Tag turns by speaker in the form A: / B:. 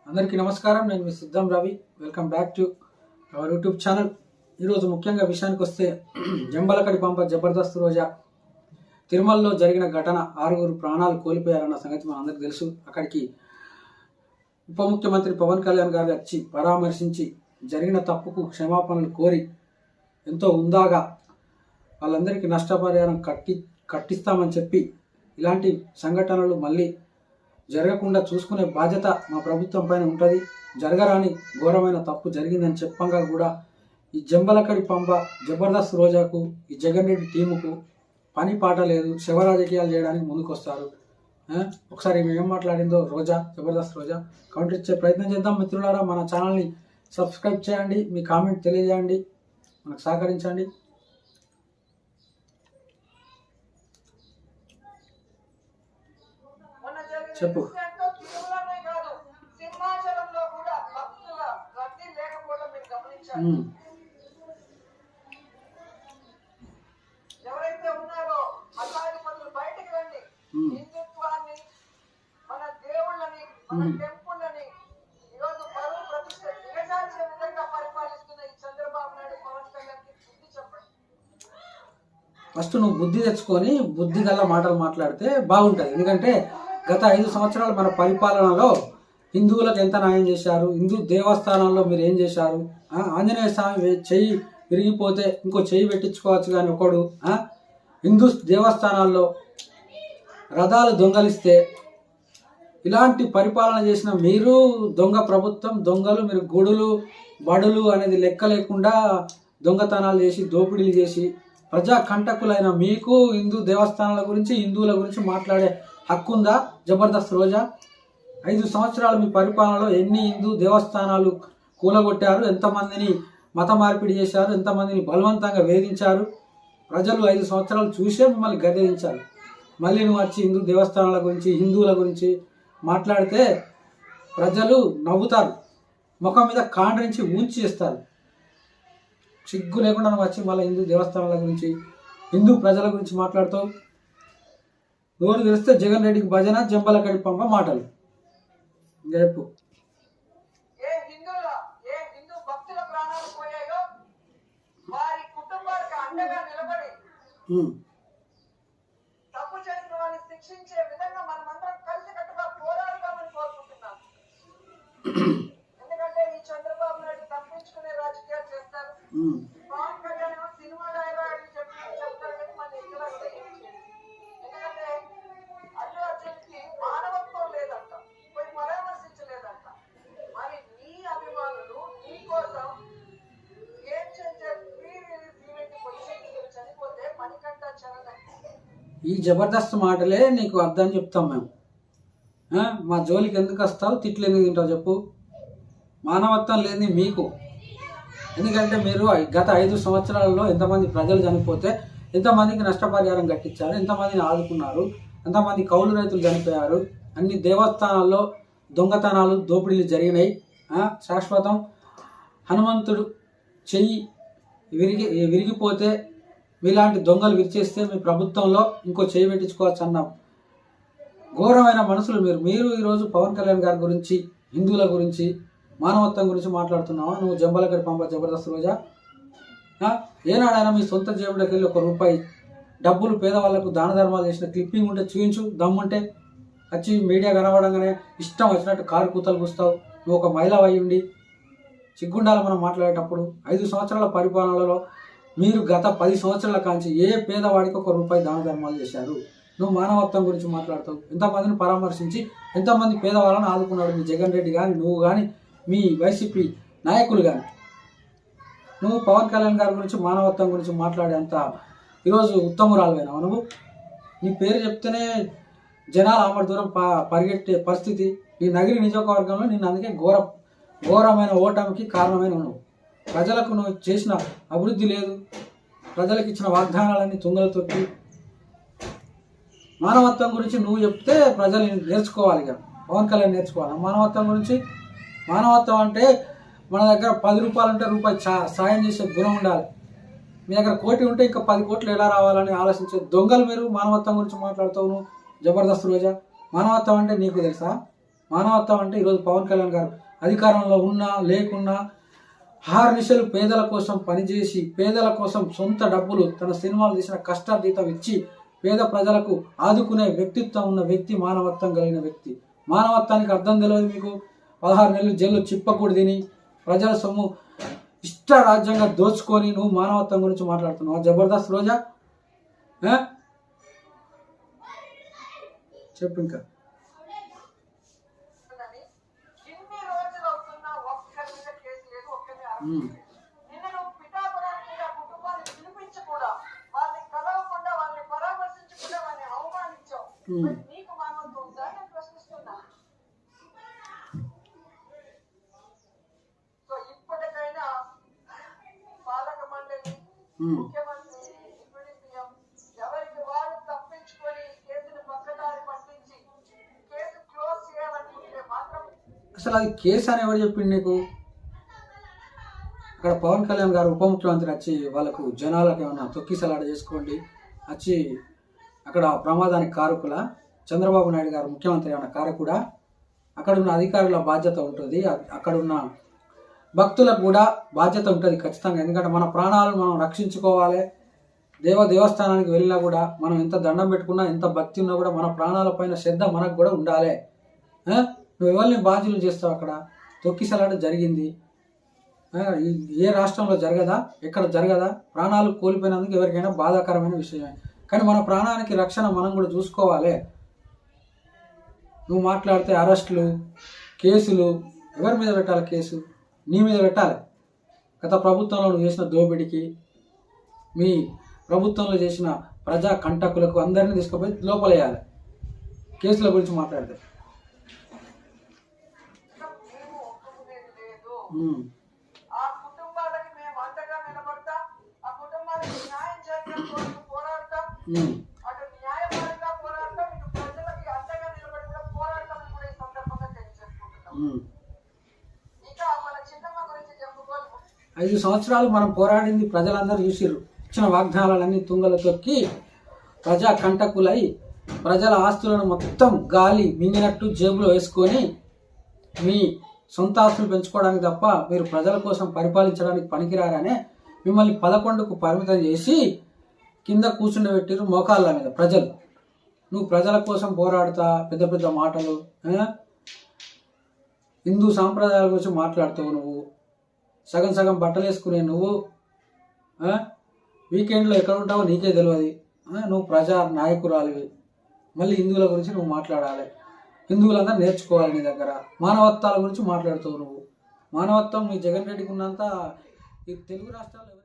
A: అందరికీ నమస్కారం. నేను మీ సిద్ధం Ravi. Welcome back to our YouTube channel. ఈరోజు ముఖ్యంగా విషయానికి వస్తే జంబలకడి పంప జబర్దస్త్ రోజా తిరుమలలో జరిగిన ఘటన 6 ప్రాణాలు కోల్పోయారన్న సంగతి మనందరికీ తెలుసు. అక్కడికి ఉప ముఖ్యమంత్రి పవన్ కళ్యాణ్ గారు వచ్చి పరామర్శించి జరిగిన తప్పుకు క్షమాపణలు కోరి ఎంతో ఉందాగా వాళ్ళందరికీ నష్టపరిహారం కట్టిస్తామని చెప్పి ఇలాంటి సంఘటనలు మళ్ళీ జరగకుండా చూసుకునే బాధ్యత మా ప్రభుత్వం పైన ఉంటుంది. జరగరాని ఘోరమైన తప్పు జరిగిందని చెప్పంగా కూడా ఈ జంబలకడి పంప జబర్దస్త్ రోజాకు ఈ జగన్ రెడ్డి టీముకు పని పాట లేదు, శవ రాజకీయాలు చేయడానికి ముందుకు వస్తారు. ఒకసారి ఏం మాట్లాడిందో రోజా, జబర్దస్త్ రోజా కౌంటర్ ఇచ్చే ప్రయత్నం చేద్దాం. మిత్రులారా, మన ఛానల్ని సబ్స్క్రైబ్ చేయండి, మీ కామెంట్ తెలియజేయండి, మనకు సహకరించండి. చెప్పు.
B: ఎవరైతే ఉన్నారో అసాధిపతులు బయటకు రండి. హిందుత్వాన్ని, మన దేవుళ్ళని, మన టెంపుల్ని ఈరోజు పరువు ప్రతిష్ట దిగజార్చే విధంగా పరిపాలిస్తున్న ఈ చంద్రబాబు నాయుడు, పవన్ కళ్యాణ్కి బుద్ధి చెప్పండి.
A: ఫస్ట్ నువ్వు బుద్ధి తెచ్చుకొని బుద్ధి గల మాటలు మాట్లాడితే బాగుంటుంది. ఎందుకంటే గత 5 సంవత్సరాలు మన పరిపాలనలో హిందువులకు ఎంత న్యాయం చేశారు, హిందూ దేవస్థానాల్లో మీరు ఏం చేశారు, ఆంజనేయ స్వామి చెయ్యి విరిగిపోతే ఇంకో చెయ్యి పెట్టించుకోవచ్చు కానీ ఒకడు హిందూ దేవస్థానాల్లో రథాలు దొంగలిస్తే ఇలాంటి పరిపాలన చేసిన మీరు దొంగ ప్రభుత్వం, దొంగలు మీరు, గుడులు బడులు అనేది లెక్క లేకుండా దొంగతనాలు చేసి దోపిడీలు చేసి ప్రజా కంటకులైన మీకు హిందూ దేవస్థానాల గురించి, హిందువుల గురించి మాట్లాడే హక్కు ఉందా? జబర్దస్త్ రోజా 5 సంవత్సరాలు మీ పరిపాలనలో ఎన్ని హిందూ దేవస్థానాలు కూలగొట్టారు, ఎంతమందిని మత మార్పిడి చేశారు, ఎంతమందిని బలవంతంగా వేధించారు. ప్రజలు 5 సంవత్సరాలు చూసే మిమ్మల్ని గద్దెదించారు. మళ్ళీ నువ్వు వచ్చి హిందూ దేవస్థానాల గురించి, హిందువుల గురించి మాట్లాడితే ప్రజలు నవ్వుతారు, ముఖం మీద కాండ్రించి ఊంచి చేస్తారు. సిగ్గు లేకుండా నువ్వు వచ్చి మళ్ళీ హిందూ దేవస్థానాల గురించి, హిందూ ప్రజల గురించి మాట్లాడుతావు. నోరు తెరిస్తే జగన్ రెడ్డికి భజన, జంబలకడి పంప మాటలు. చెప్పు.
B: ఏ హిందూ భక్తుల ప్రాణాలు పోయాయో వారి కుటుంబాలకు అండగా నిలబడి తప్పు చేసిన వారిని శిక్షించే విధంగా మనమందరం కలిసికట్టుగా పోరాడతామని కోరుకుంటున్నాం. ఎందుకంటే ఈ చంద్రబాబు నాయుడు తప్పించుకునే రాజకీయాలు చేస్తారు. పవన్ కళ్యాణ్ సినిమా డైలాగ్ చెప్తారు కానీ మళ్ళీ ఇక్కడ ఎందుకంటే అల్లు అర్జున్కి మానవత్వం లేదంట, పోయి పరామర్శించలేదంట. మరి నీ అభిమానులు నీ కోసం ఏం చేసే ప్రీ రిలీజ్ ఈవెంట్కి వచ్చి చనిపోతే మణికంఠ చరణ్
A: ఈ జబర్దస్త్ మాటలే నీకు అర్థం చెప్తాం మేము. మా జోలికి ఎందుకు వస్తావు, తిట్లు ఎందుకు తింటావు చెప్పు. మానవత్వం లేని మీకు. ఎందుకంటే మీరు గత 5 సంవత్సరాలలో ఎంతమంది ప్రజలు చనిపోతే ఎంతమందికి నష్టపరిహారం కట్టించారు, ఎంతమందిని ఆదుకున్నారు, ఎంతమంది కౌలు రైతులు చనిపోయారు, అన్ని దేవస్థానాల్లో దొంగతనాలు, దోపిడీలు జరిగినాయి. శాశ్వతం హనుమంతుడు చెయ్యి విరిగిపోతే మీలాంటి దొంగలు విరిచేస్తే మీ ప్రభుత్వంలో ఇంకో చెయ్యి పెట్టించుకోవచ్చు అన్న ఘోరమైన మనుషులు మీరు ఈరోజు పవన్ కళ్యాణ్ గారి గురించి, హిందువుల గురించి, మానవత్వం గురించి మాట్లాడుతున్నావా? నువ్వు జంబలకడి పంప జబర్దస్త్ రోజా ఏనాడైనా మీ సొంత జేబులోకి వెళ్ళి ₹1 డబ్బులు పేదవాళ్లకు దాన ధర్మాలు చేసిన క్లిప్పింగ్ ఉంటే చూపించు. దమ్ముంటే వచ్చి మీడియా కనబడంగానే ఇష్టం వచ్చినట్టు కారు కూతలు కూస్తావు. నువ్వు ఒక మహిళ అయి ఉండి సిగ్గుండాలి మనం మాట్లాడేటప్పుడు. 5 సంవత్సరాల పరిపాలనలో మీరు గత 10 సంవత్సరాల కాంచి ఏ పేదవాడికి ₹1 దాన ధర్మాలు చేశారు? నువ్వు మానవత్వం గురించి మాట్లాడతావు. ఎంతమందిని పరామర్శించి ఎంతమంది పేదవాళ్ళని ఆదుకున్నాడు మీ జగన్ రెడ్డి కానీ, నువ్వు కానీ, మీ వైసీపీ నాయకులు కానీ. నువ్వు పవన్ కళ్యాణ్ గారి గురించి, మానవత్వం గురించి మాట్లాడేంత ఈరోజు ఉత్తమురాలువైనావు నువ్వు. నీ పేరు చెప్తేనే జనాలు ఆమడ దూరం పరిగెట్టే పరిస్థితి నీ నగిరి నియోజకవర్గంలో. నేను అందుకే ఘోరమైన ఓటమికి కారణమైన నువ్వు. ప్రజలకు నువ్వు చేసిన అభివృద్ధి లేదు, ప్రజలకు ఇచ్చిన వాగ్దానాలన్నీ తుంగలు తొక్కి. మానవత్వం గురించి నువ్వు చెప్తే ప్రజలు నేర్చుకోవాలి. ఇక పవన్ కళ్యాణ్ నేర్చుకోవాలి మానవత్వం గురించి. మానవత్వం అంటే మన దగ్గర ₹10 ఉంటే రూపాయి సాయం చేసే గుణం ఉండాలి. మీ దగ్గర 1 కోటి ఉంటే ఇంకా 10 కోట్లు ఎలా రావాలని ఆలోచించే దొంగలు మీరు. మానవత్వం గురించి మాట్లాడుతావు నువ్వు జబర్దస్త్ రోజా. మానవత్వం అంటే నీకు తెలుసా? మానవత్వం అంటే ఈరోజు పవన్ కళ్యాణ్ గారు అధికారంలో ఉన్నా లేకున్నా హార్నిశలు పేదల కోసం పనిచేసి పేదల కోసం సొంత డబ్బులు తన సినిమాలు తీసిన కష్టార్జితం ఇచ్చి పేద ప్రజలకు ఆదుకునే వ్యక్తిత్వం ఉన్న వ్యక్తి, మానవత్వం కలిగిన వ్యక్తి. మానవత్వానికి అర్థం తెలియదు మీకు. 16 నెలలు జైలు చిప్పకూడు తిని ప్రజల సొమ్ము ఇష్ట రాజ్యంగా దోచుకొని నువ్వు మానవత్వం గురించి మాట్లాడుతున్నావు. జబర్దస్త్ రోజా చెప్పు ఇంకా.
B: ఇన్ని రోజులు అవుతున్నా ఒక్కరి మీద కేసు లేదు, ఒక్కరిని అరెస్ట్ చేయలేదు. నిన్న నువ్వు పిఠాపురానికి ఆ కుటుంబాన్ని పిలిపించి కూడా వాళ్ళని కలవకుండా వాళ్ళని పరామర్శించకుండా వాళ్ళని అవమానించావు. మరి నీకు మానవత్వం ఉందా నేను ప్రశ్నిస్తున్నా. సో ఇప్పటికైనా పాలక మండలి, ముఖ్యమంత్రి, డిప్యూటీ సీఎం ఎవరికి వాళ్ళు తప్పించుకొని కేసుని పక్కదారి పట్టించి కేసు క్లోజ్ చేయాలనుకుంటే మాత్రం
A: అసలు అది కేసు అని ఎవరు చెప్పింది నీకు? అక్కడ పవన్ కళ్యాణ్ గారు ఉప ముఖ్యమంత్రి వచ్చి వాళ్ళకు జనాలకు ఏమన్నా తొక్కిసలాట చేసుకోండి వచ్చి అక్కడ ప్రమాదానికి కారకుల చంద్రబాబు నాయుడు గారు ముఖ్యమంత్రి ఏమన్నా కారకుడా? అక్కడ ఉన్న అధికారుల బాధ్యత ఉంటుంది, అక్కడ ఉన్న భక్తులకు కూడా బాధ్యత ఉంటుంది ఖచ్చితంగా. ఎందుకంటే మన ప్రాణాలను మనం రక్షించుకోవాలి. దేవస్థానానికి వెళ్ళినా కూడా మనం ఎంత దండం పెట్టుకున్నా ఎంత భక్తి ఉన్నా కూడా మన ప్రాణాల పైన శ్రద్ధ మనకు కూడా ఉండాలి. నువ్వు ఎవరిని బాధ్యులు చేస్తావు? అక్కడ తొక్కిసలాట జరిగింది, ఏ రాష్ట్రంలో జరగదా? ఎక్కడ జరగదా? ప్రాణాలు కోల్పోయినందుకు ఎవరికైనా బాధాకరమైన విషయమే. కానీ మన ప్రాణానికి రక్షణ మనం కూడా చూసుకోవాలి. నువ్వు మాట్లాడితే అరెస్టులు, కేసులు ఎవరి మీద పెట్టాలి? కేసు నీ మీద పెట్టాలి. గత ప్రభుత్వంలో నువ్వు చేసిన దోపిడికి, మీ ప్రభుత్వంలో చేసిన ప్రజా కంటకులకు అందరినీ తీసుకుపోయి లోపలేయాలి కేసుల గురించి మాట్లాడితే.
B: మేము ఒప్పుకునేది లేదు. ఆ కుటుంబాలకి మేము అండగా నిలబడతాం. ఆ కుటుంబానికి న్యాయం చేయడం కోసం పోరాడతాం. అటు న్యాయపరంగా పోరాడతాం, ఇటు ప్రజలకి అండగా నిలబడి కూడా పోరాడతామని కూడా ఈ సందర్భంగా తెలియజేసుకుంటున్నాం. ఇంకా మన చిన్నమ్మ గురించి చెప్పుకోవాలి.
A: 5 సంవత్సరాలు మనం పోరాడింది ప్రజలందరూ చూసిర్రు. ఇచ్చిన వాగ్దానాలన్నీ తుంగలు తొక్కి ప్రజా కంటకులై ప్రజల ఆస్తులను మొత్తం గాలి మింగినట్టు జేబులో వేసుకొని మీ సొంత ఆస్తులు పెంచుకోవడానికి తప్ప మీరు ప్రజల కోసం పరిపాలించడానికి పనికిరారనే మిమ్మల్ని 11కు పరిమితం చేసి కింద కూర్చుండబెట్టిరు మోకాళ్ళ మీద ప్రజలు. నువ్వు ప్రజల కోసం పోరాడుతా పెద్ద పెద్ద మాటలు, హిందూ సాంప్రదాయాల గురించి మాట్లాడుతావు. నువ్వు సగం సగం బట్టలు వేసుకునే నువ్వు వీకెండ్లో ఎక్కడ ఉంటావో నీకే తెలియదు. నువ్వు ప్రజా నాయకురాలివి, మళ్ళీ హిందువుల గురించి నువ్వు మాట్లాడాలి. హిందువులందరూ నేర్చుకోవాలి నీ దగ్గర. మానవత్వాల గురించి మాట్లాడుతావు నువ్వు. మానవత్వం మీ జగన్ రెడ్డికి ఉన్నంత ఈ తెలుగు రాష్ట్రాల్లో